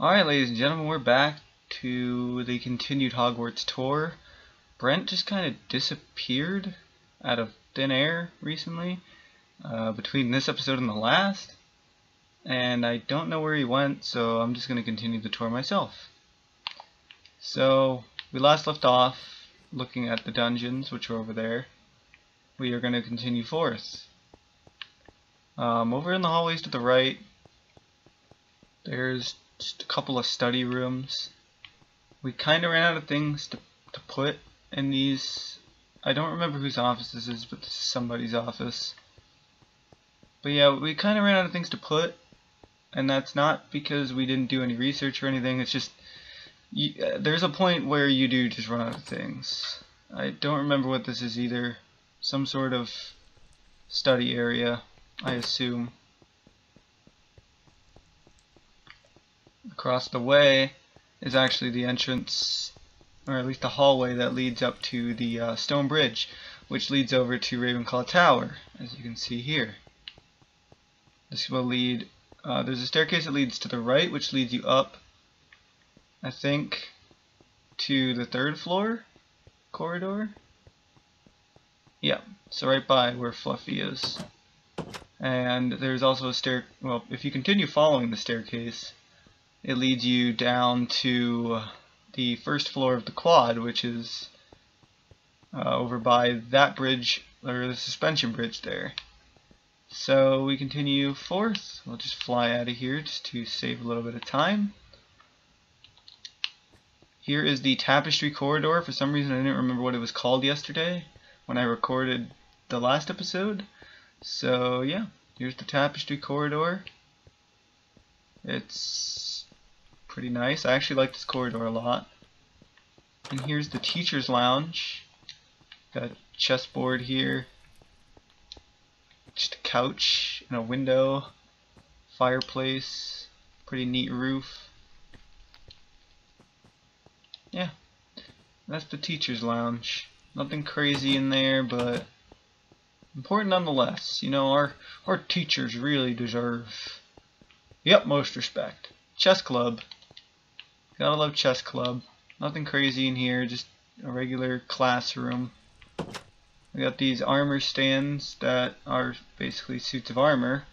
Alright, ladies and gentlemen, we're back to the continued Hogwarts tour. Brent just kind of disappeared out of thin air recently, between this episode and the last, and I don't know where he went, so I'm just going to continue the tour myself. So, we last left off looking at the dungeons, which are over there. We are going to continue forth. Over in the hallways to the right, there's just a couple of study rooms. We kind of ran out of things to put in these. I don't remember whose office this is, but this is somebody's office. But yeah, we kind of ran out of things to put, and that's not because we didn't do any research or anything. It's just there's a point where you do just run out of things. I don't remember what this is either. Some sort of study area, I assume. Across the way is actually the entrance, or at least the hallway that leads up to the stone bridge, which leads over to Ravenclaw Tower, as you can see here. This will lead, there's a staircase that leads to the right, which leads you up, I think, to the third floor corridor. Yeah, so right by where Fluffy is. And there's also a well, if you continue following the staircase, it leads you down to the first floor of the quad, which is over by that bridge, or the suspension bridge there. So we continue forth. We'll just fly out of here just to save a little bit of time. Here is the tapestry corridor. For some reason I didn't remember what it was called yesterday when I recorded the last episode. So yeah, here's the tapestry corridor. It's pretty nice. I actually like this corridor a lot. And here's the teacher's lounge. Got a chessboard here. Just a couch and a window. Fireplace. Pretty neat roof. Yeah. That's the teacher's lounge. Nothing crazy in there, but important nonetheless. You know, our teachers really deserve the utmost respect. Chess club. Gotta love chess club. Nothing crazy in here, just a regular classroom. We got these armor stands that are basically suits of armor,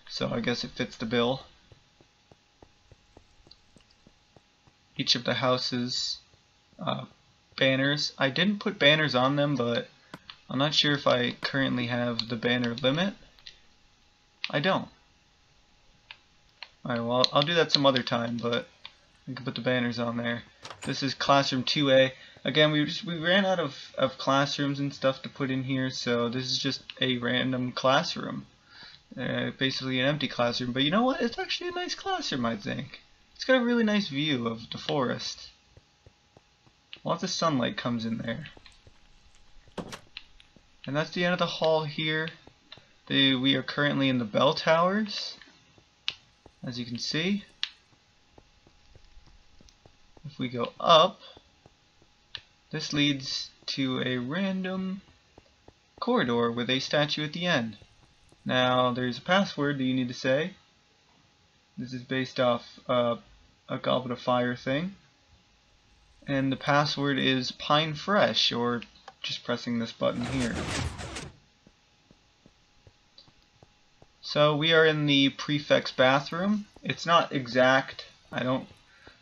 so I guess it fits the bill. Each of the houses banners. I didn't put banners on them, but I'm not sure if I currently have the banner limit. I don't. Alright, well, I'll do that some other time, but I can put the banners on there. This is classroom 2A. Again, we ran out of classrooms and stuff to put in here, so this is just a random classroom. Basically an empty classroom, but you know what? It's actually a nice classroom, I think. It's got a really nice view of the forest. Lots of sunlight comes in there. And that's the end of the hall here. We are currently in the bell towers, as you can see. If we go up, this leads to a random corridor with a statue at the end. Now, there's a password that you need to say. This is based off a Goblet of Fire thing. And the password is Pine Fresh, or just pressing this button here. So we are in the prefect's bathroom. It's not exact. I don't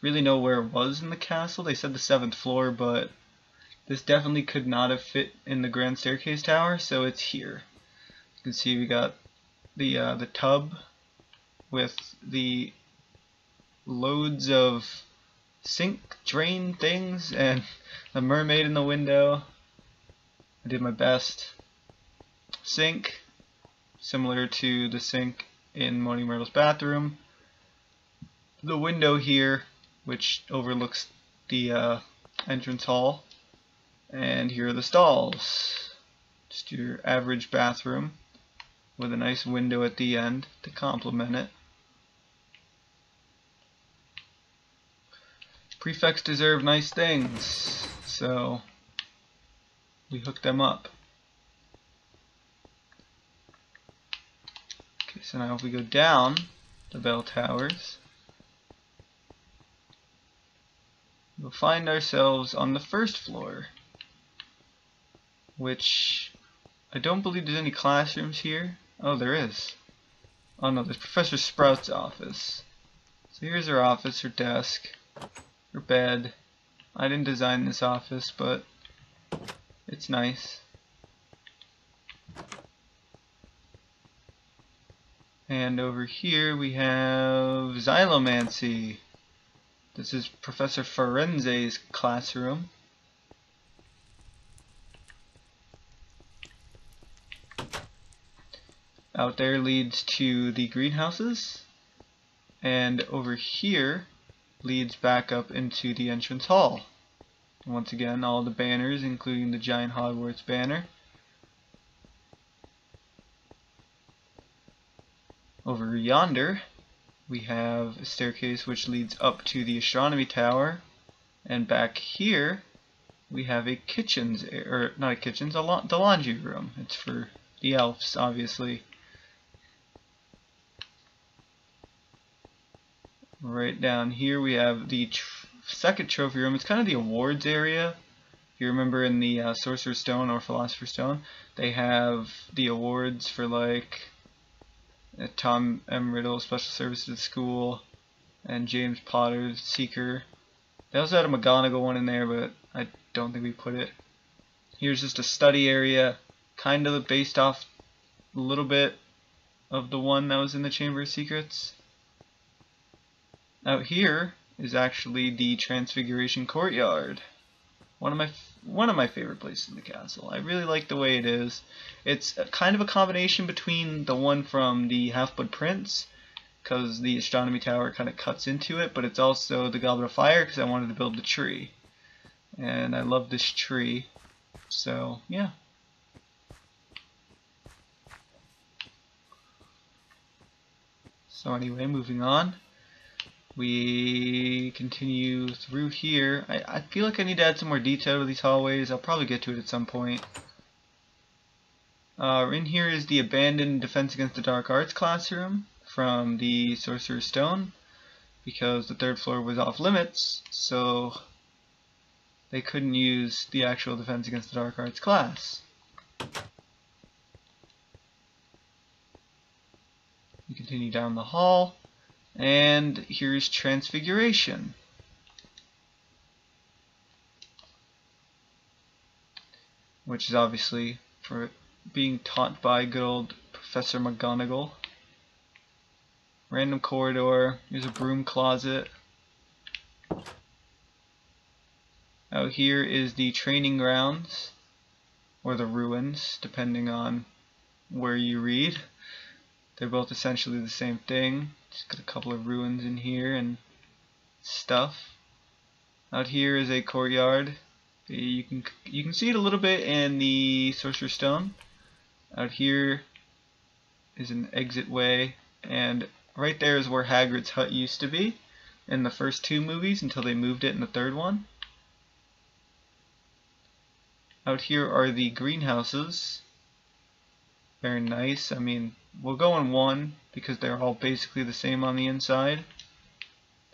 really know where it was in the castle. They said the 7th floor, but this definitely could not have fit in the grand staircase tower, so it's here. You can see we got the tub with the loads of sink drain things and the mermaid in the window. I did my best. Sink, similar to the sink in Moaning Myrtle's bathroom. The window here, which overlooks the entrance hall. And here are the stalls. Just your average bathroom with a nice window at the end to complement it. Prefects deserve nice things, so we hooked them up. Okay, so now if we go down the bell towers, we'll find ourselves on the first floor, which I don't believe there's any classrooms here. Oh, there is. Oh no, there's Professor Sprout's office. So here's her office, her desk, her bed. I didn't design this office, but it's nice. And over here we have Xylomancy. This is Professor Ferenze's classroom. Out there leads to the greenhouses, and over here leads back up into the entrance hall. Once again, all the banners, including the giant Hogwarts banner. Over yonder we have a staircase which leads up to the astronomy tower, and back here we have a kitchens, or not a kitchens, the laundry room. It's for the elves, obviously. Right down here we have the second trophy room. It's kind of the awards area. If you remember in the Sorcerer's Stone or Philosopher's Stone, they have the awards for like Tom M. Riddle, Special Service to the School, and James Potter, Seeker. They also had a McGonagall one in there, but I don't think we put it. Here's just a study area, kind of based off a little bit of the one that was in the Chamber of Secrets. Out here is actually the Transfiguration Courtyard. One of my favorite places in the castle. I really like the way it is. It's kind of a combination between the one from the Half-Blood Prince, because the astronomy tower kind of cuts into it, but it's also the Goblet of Fire because I wanted to build the tree. And I love this tree. So, yeah. So anyway, moving on. We continue through here. I feel like I need to add some more detail to these hallways. I'll probably get to it at some point. In here is the abandoned Defense Against the Dark Arts classroom from the Sorcerer's Stone, because the third floor was off limits, so they couldn't use the actual Defense Against the Dark Arts class. We continue down the hall. And here's Transfiguration. Which is obviously for being taught by good old Professor McGonagall. Random corridor. Here's a broom closet. Out here is the training grounds, or the ruins, depending on where you read. They're both essentially the same thing. Just got a couple of ruins in here and stuff. Out here is a courtyard. You can see it a little bit in the Sorcerer's Stone. Out here is an exit way, and right there is where Hagrid's hut used to be in the first two movies until they moved it in the third one. Out here are the greenhouses. Very nice. I mean, we'll go in one because they're all basically the same on the inside.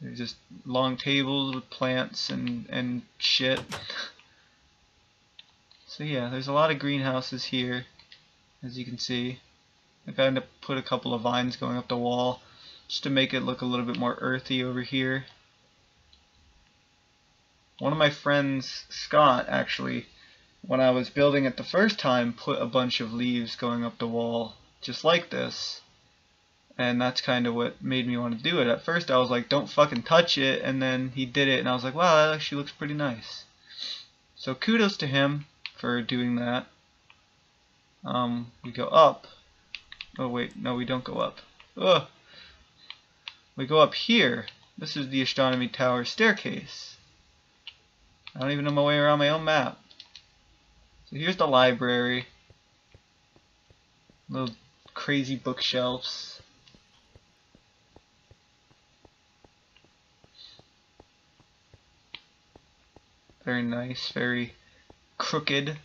They're just long tables with plants and shit. So yeah, there's a lot of greenhouses here, as you can see. I kind of put a couple of vines going up the wall just to make it look a little bit more earthy over here. One of my friends, Scott, actually, when I was building it the first time, put a bunch of leaves going up the wall just like this, and that's kind of what made me want to do it. At first I was like, don't fucking touch it, and then he did it and I was like, wow, that actually looks pretty nice. So kudos to him for doing that. We go up. Oh wait, no, we don't go up. Ugh. We go up here. This is the astronomy tower staircase. I don't even know my way around my own map. So here's the library. Little crazy bookshelves. Very nice, very crooked,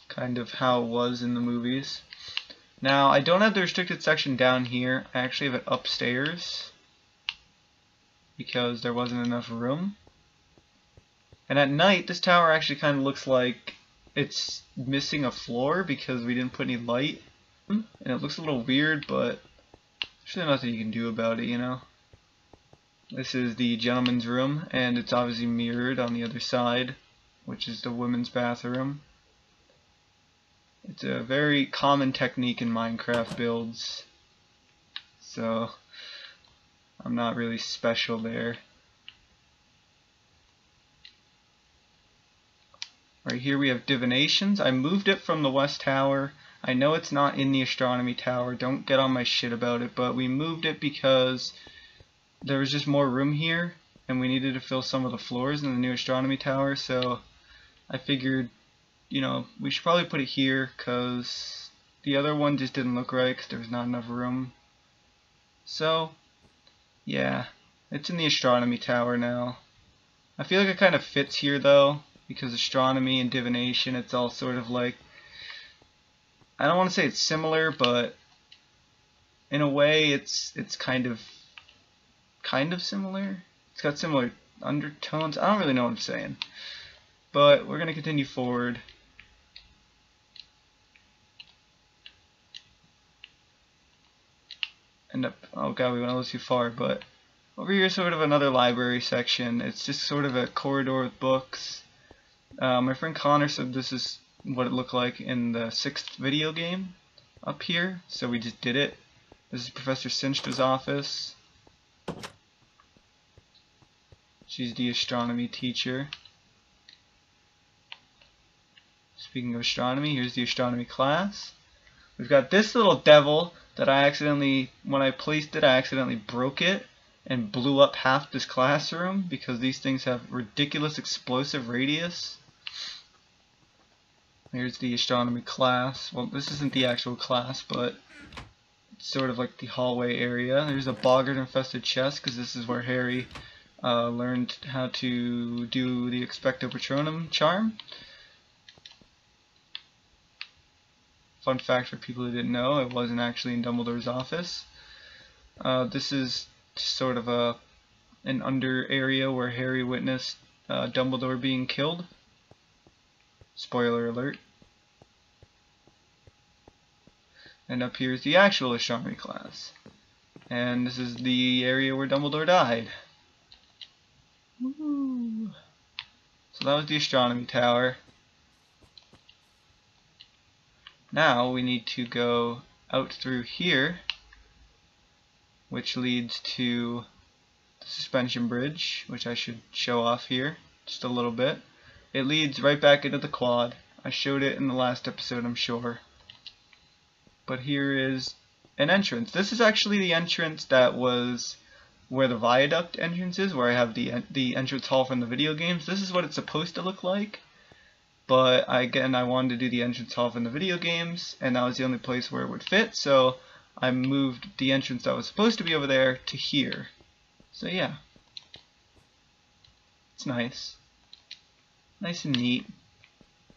kind of how it was in the movies. Now, I don't have the restricted section down here. I actually have it upstairs because there wasn't enough room. And at night, this tower actually kind of looks like it's missing a floor because we didn't put any light. And it looks a little weird, but there's really nothing you can do about it, you know? This is the gentleman's room, and it's obviously mirrored on the other side, which is the women's bathroom. It's a very common technique in Minecraft builds, so I'm not really special there. Right here we have divinations. I moved it from the west tower. I know it's not in the astronomy tower, don't get on my shit about it, but we moved it because there was just more room here and we needed to fill some of the floors in the new astronomy tower, so I figured, you know, we should probably put it here because the other one just didn't look right because there was not enough room. So yeah, it's in the astronomy tower now. I feel like it kind of fits here though, because astronomy and divination, it's all sort of like, I don't want to say it's similar, but in a way it's kind of similar. It's got similar undertones. I don't really know what I'm saying, but we're gonna continue forward. Oh god, we went a little too far, but over here is sort of another library section. It's just sort of a corridor with books. My friend Connor said this is what it looked like in the 6th video game up here, so we just did it. This is Professor Sinstra's office. She's the astronomy teacher. Speaking of astronomy, here's the astronomy class. We've got this little devil that I accidentally, when I placed it, I accidentally broke it and blew up half this classroom because these things have ridiculous explosive radius. Here's the astronomy class. Well, this isn't the actual class, but it's sort of like the hallway area. There's a boggart infested chest because this is where Harry learned how to do the Expecto Patronum charm. Fun fact for people who didn't know, it wasn't actually in Dumbledore's office. This is sort of an under area where Harry witnessed Dumbledore being killed. Spoiler alert. And up here is the actual astronomy class. And this is the area where Dumbledore died. Woo. So that was the astronomy tower. Now we need to go out through here, which leads to the suspension bridge, which I should show off here just a little bit. It leads right back into the quad. I showed it in the last episode, I'm sure. But here is an entrance. This is actually the entrance that was where the viaduct entrance is, where I have the entrance hall from the video games. This is what it's supposed to look like. But again, I wanted to do the entrance hall from the video games, and that was the only place where it would fit, so I moved the entrance that was supposed to be over there to here. So yeah, it's nice. Nice and neat.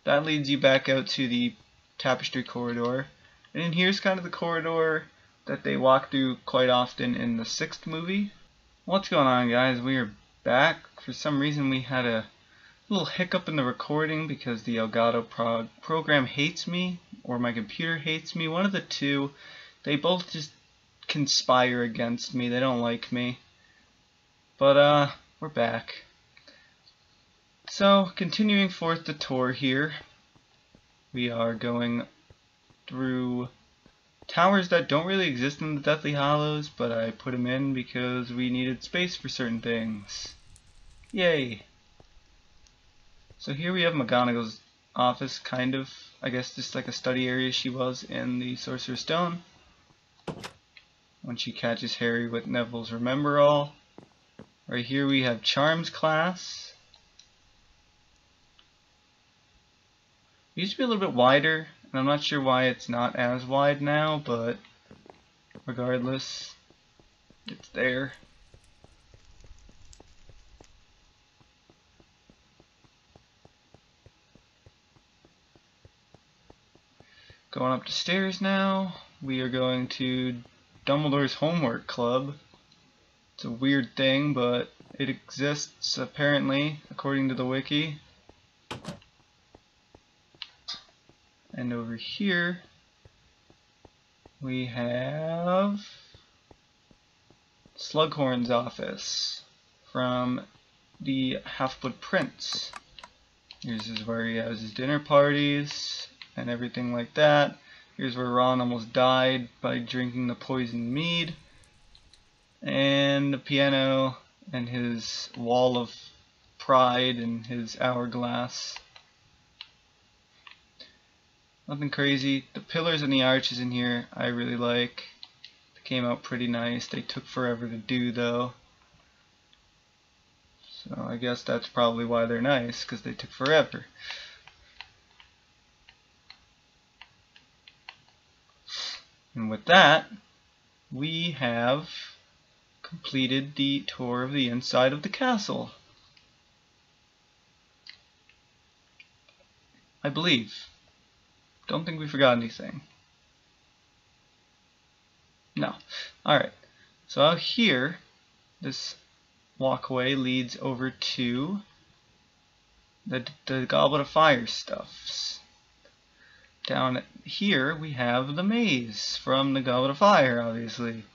That leads you back out to the tapestry corridor. And then here's kind of the corridor that they walk through quite often in the 6th movie. What's going on, guys? We are back. For some reason we had a little hiccup in the recording because the Elgato program hates me, or my computer hates me. One of the two. They both just conspire against me. They don't like me. But we're back. So, continuing forth the tour here, we are going through towers that don't really exist in the Deathly Hallows, but I put them in because we needed space for certain things. Yay! So here we have McGonagall's office, kind of, I guess just like a study area she was in the Sorcerer's Stone, when she catches Harry with Neville's Remember All. Right here we have Charms class. It used to be a little bit wider, and I'm not sure why it's not as wide now, but regardless, it's there. Going up the stairs now, we are going to Dumbledore's Homework Club. It's a weird thing, but it exists apparently, according to the wiki. And over here we have Slughorn's office from the Half-Blood Prince. Here's where he has his dinner parties and everything like that. Here's where Ron almost died by drinking the poisoned mead. And the piano and his wall of pride and his hourglass. Nothing crazy. The pillars and the arches in here I really like. They came out pretty nice. They took forever to do though. So I guess that's probably why they're nice, because they took forever. And with that, we have completed the tour of the inside of the castle. I believe. Don't think we forgot anything. No. Alright. So out here, this walkway leads over to the Goblet of Fire stuffs. Down here we have the maze from the Goblet of Fire, obviously.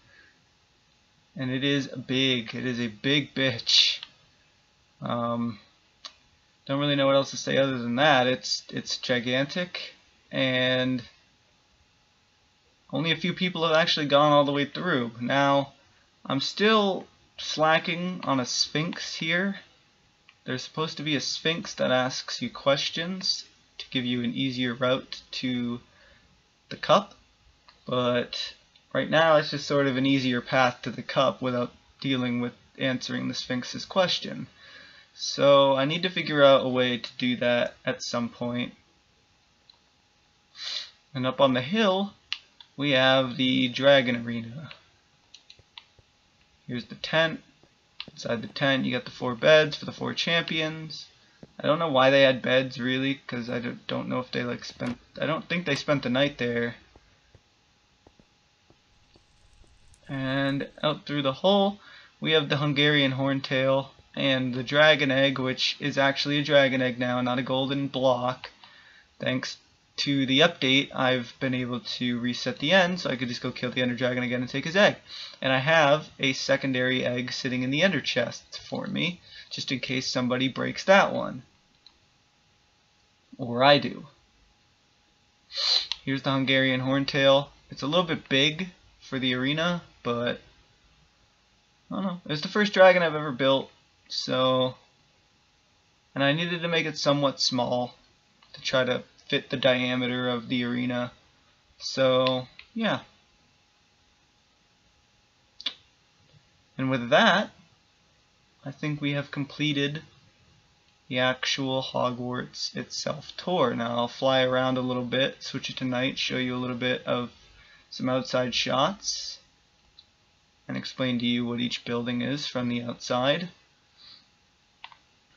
And it is big. It is a big bitch. Don't really know what else to say other than that. It's gigantic, and only a few people have actually gone all the way through. Now, I'm still slacking on a Sphinx here. There's supposed to be a Sphinx that asks you questions to give you an easier route to the cup, but right now it's just sort of an easier path to the cup without dealing with answering the Sphinx's question. So I need to figure out a way to do that at some point. And up on the hill we have the Dragon Arena. Here's the tent. Inside the tent you got the 4 beds for the 4 champions. I don't know why they had beds really, because I don't know if they I don't think they spent the night there. And out through the hole we have the Hungarian Horntail and the Dragon Egg, which is actually a Dragon Egg now, not a golden block. Thanks to the update, I've been able to reset the end, so I could just go kill the Ender Dragon again and take his egg. And I have a secondary egg sitting in the Ender chest for me, just in case somebody breaks that one. Or I do. Here's the Hungarian Horntail. It's a little bit big for the arena, but I don't know. It was the first dragon I've ever built, so... And I needed to make it somewhat small to try to fit the diameter of the arena. So, yeah. And with that, I think we have completed the actual Hogwarts itself tour. Now I'll fly around a little bit, switch it to night, show you a little bit of some outside shots, and explain to you what each building is from the outside.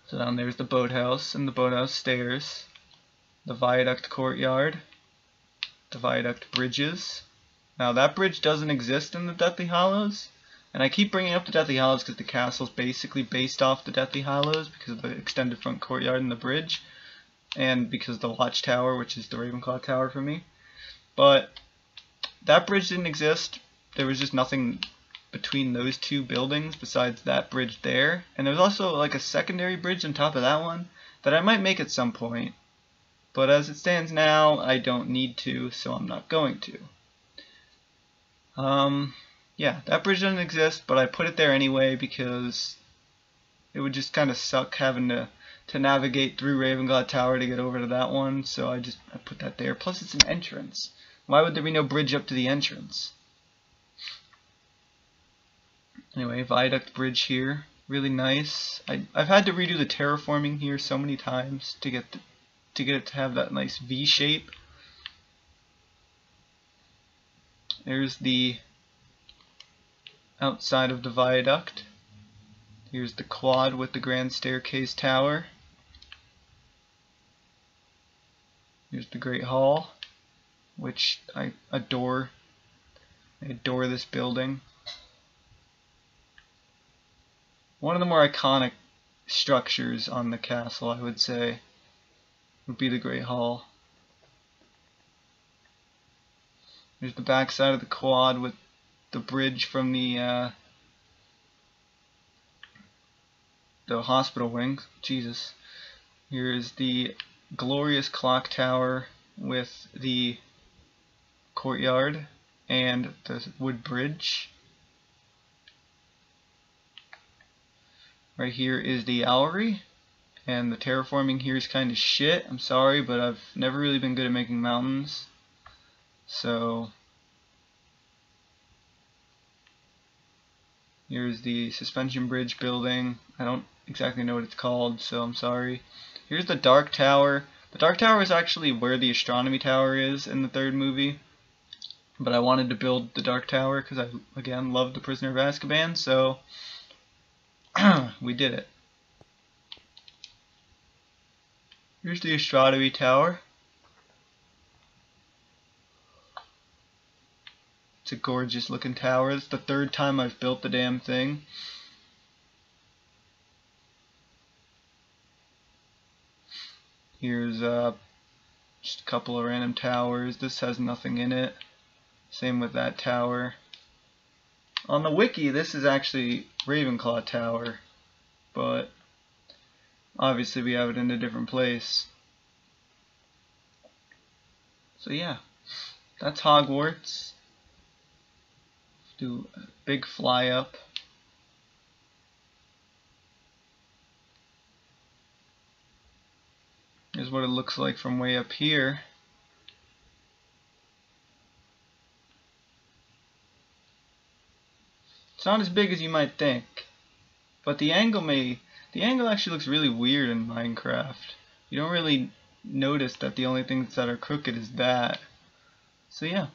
So down there's the boathouse and the boathouse stairs, the viaduct courtyard, the viaduct bridges. Now that bridge doesn't exist in the Deathly Hallows, and I keep bringing up the Deathly Hallows because the castle's basically based off the Deathly Hallows because of the extended front courtyard and the bridge, and because of the watchtower, which is the Ravenclaw Tower for me. But that bridge didn't exist. There was just nothing between those two buildings besides that bridge there, and there's also like a secondary bridge on top of that one that I might make at some point, but as it stands now I don't need to, so I'm not going to. Yeah, that bridge doesn't exist, but I put it there anyway because it would just kind of suck having to navigate through Ravenclaw Tower to get over to that one, so I put that there. Plus it's an entrance. Why would there be no bridge up to the entrance? Anyway, viaduct bridge here, really nice. I've had to redo the terraforming here so many times to get it to have that nice V shape. There's the outside of the viaduct. Here's the quad with the grand staircase tower. Here's the Great Hall, which I adore. I adore this building. One of the more iconic structures on the castle, I would say, would be the Great Hall. There's the back side of the quad with the bridge from the hospital wing. Jesus. Here's the glorious clock tower with the courtyard and the wood bridge. Right here is the Owlery, and the terraforming here is kind of shit. I'm sorry, but I've never really been good at making mountains. So here's the suspension bridge building. I don't exactly know what it's called, so I'm sorry. Here's the Dark Tower. The Dark Tower is actually where the Astronomy Tower is in the third movie. But I wanted to build the Dark Tower because I, again, love The Prisoner of Azkaban, so we did it. Here's the Astronomy Tower. It's a gorgeous looking tower. It's the third time I've built the damn thing. Here's just a couple of random towers. This has nothing in it. Same with that tower. On the wiki, this is actually Ravenclaw Tower, but obviously we have it in a different place. So yeah, that's Hogwarts. Do a big fly up. Here's what it looks like from way up here. It's not as big as you might think, but the angle actually looks really weird in Minecraft. You don't really notice that the only things that are crooked is that. So yeah.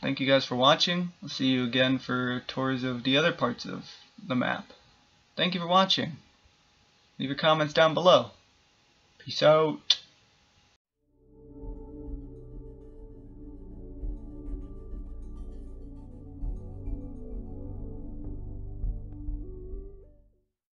Thank you guys for watching. I'll see you again for tours of the other parts of the map. Thank you for watching. Leave your comments down below. Peace out.